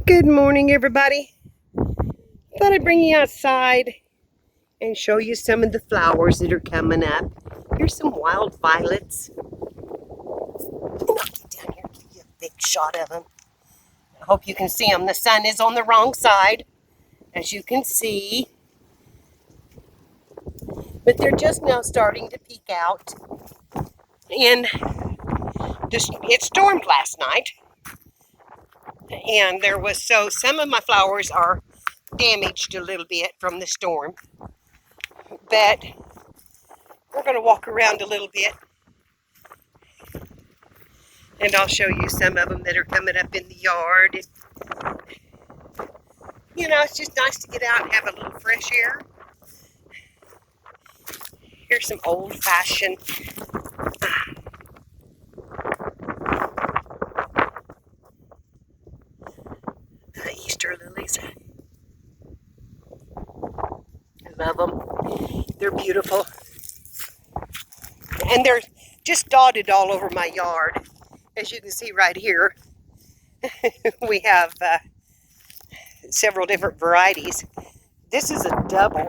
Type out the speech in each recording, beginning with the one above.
Good morning, everybody. Thought I'd bring you outside and show you some of the flowers that are coming up. Here's some wild violets. I'll get down here and give you a big shot of them. I hope you can see them. The sun is on the wrong side, as you can see. But they're just now starting to peek out. And it stormed last night. And some of my flowers are damaged a little bit from the storm. But we're going to walk around a little bit and I'll show you some of them that are coming up in the yard. It's just nice to get out and have a little fresh air. Here's some old-fashioned Easter lilies. I love them. They're beautiful. And they're just dotted all over my yard. As you can see right here, we have several different varieties. This is a double,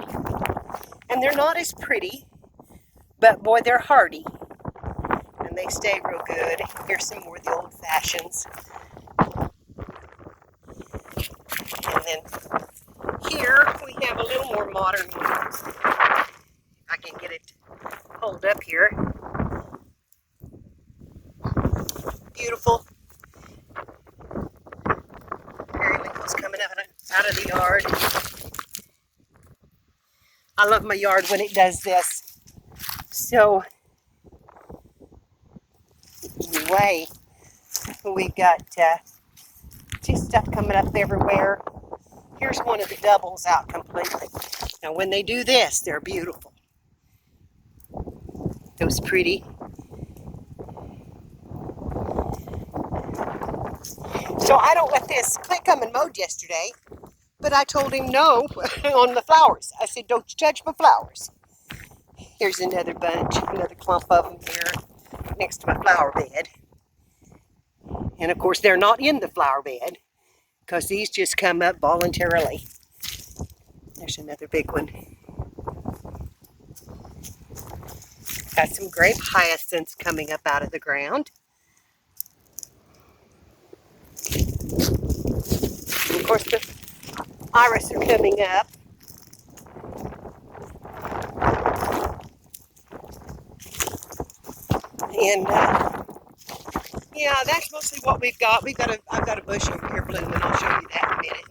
and they're not as pretty, but boy, they're hardy, and they stay real good. Here's some more of the old fashions. And then here we have a little more modern ones. If I can get it to hold up here. Beautiful. Periwinkles coming out of the yard. I love my yard when it does this. So anyway, we've got just stuff coming up everywhere. Here's one of the doubles out completely. Now when they do this, they're beautiful. Those pretty. So I don't let this. Clint come and mowed yesterday, but I told him no on the flowers. I said, don't you touch my flowers. Here's another bunch, another clump of them here next to my flower bed. And of course, they're not in the flower bed because these just come up voluntarily. There's another big one. Got some grape hyacinths coming up out of the ground. And of course, the iris are coming up. And yeah, that's mostly what we've got. I've got a bush over here blooming. I'll show you that in a minute.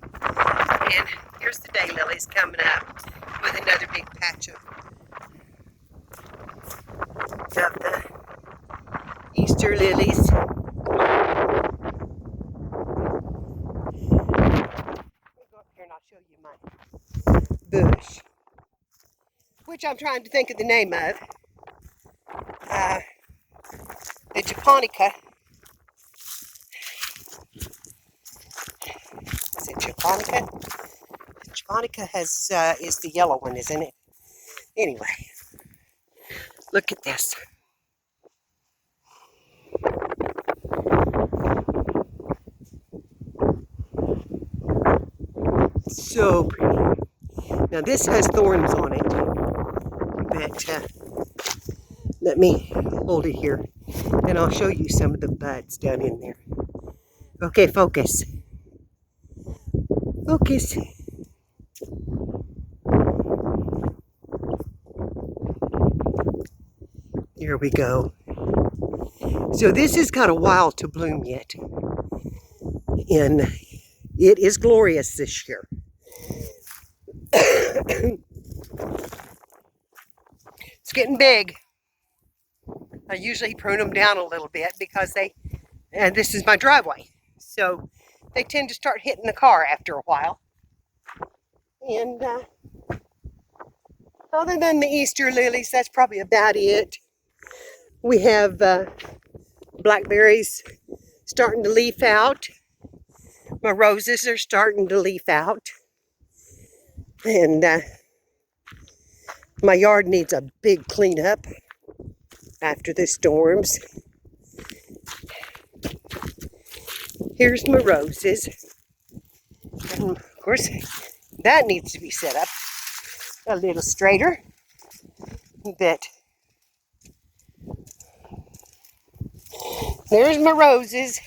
And here's the daylilies coming up with another big patch of the Easter lilies. Here and I'll show you my bush, which I'm trying to think of the name of. The japonica. Is it japonica? Japonica is the yellow one, isn't it? Anyway, look at this. So pretty. Now this has thorns on it, but let me hold it here and I'll show you some of the buds down in there. Okay, focus. Focus. Here we go. So this has got a while to bloom yet. And it is glorious this year. It's getting big. I usually prune them down a little bit because this is my driveway. So they tend to start hitting the car after a while. And other than the Easter lilies, that's probably about it. We have blackberries starting to leaf out. My roses are starting to leaf out. And my yard needs a big cleanup after the storms. Here's my roses. And of course, that needs to be set up a little straighter. But there's my roses.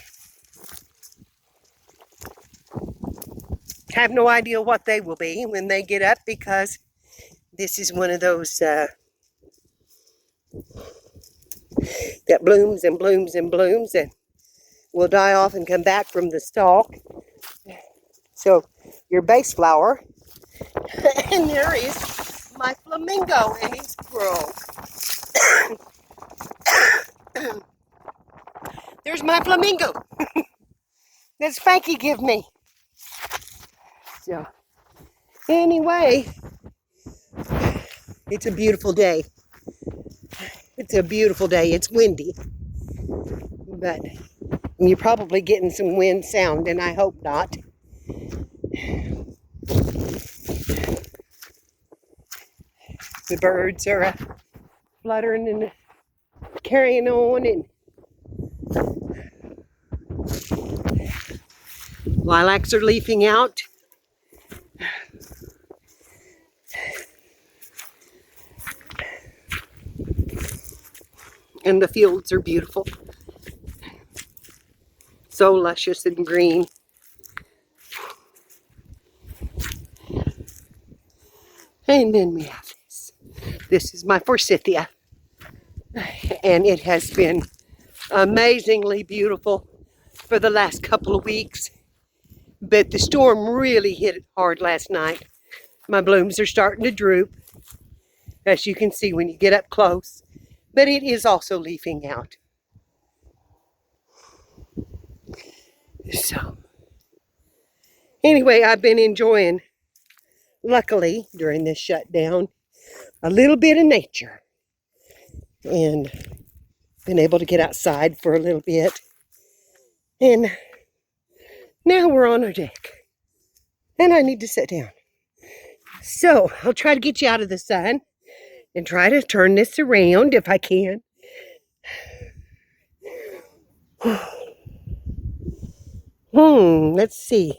I have no idea what they will be when they get up, because this is one of those that blooms and blooms and blooms and will die off and come back from the stalk. So your base flower. And there is my flamingo, and he's broke. There's my flamingo that Spanky give me. So anyway, it's a beautiful day. It's a beautiful day. It's windy, but you're probably getting some wind sound, and I hope not. The birds are fluttering and carrying on, and lilacs are leafing out. And the fields are beautiful. So luscious and green. And then we have this. This is my forsythia. And it has been amazingly beautiful for the last couple of weeks. But the storm really hit it hard last night. My blooms are starting to droop, as you can see when you get up close. But it is also leafing out. So, anyway, I've been enjoying, luckily, during this shutdown, a little bit of nature. And been able to get outside for a little bit. And now we're on our deck. And I need to sit down. So, I'll try to get you out of the sun and try to turn this around if I can. Let's see.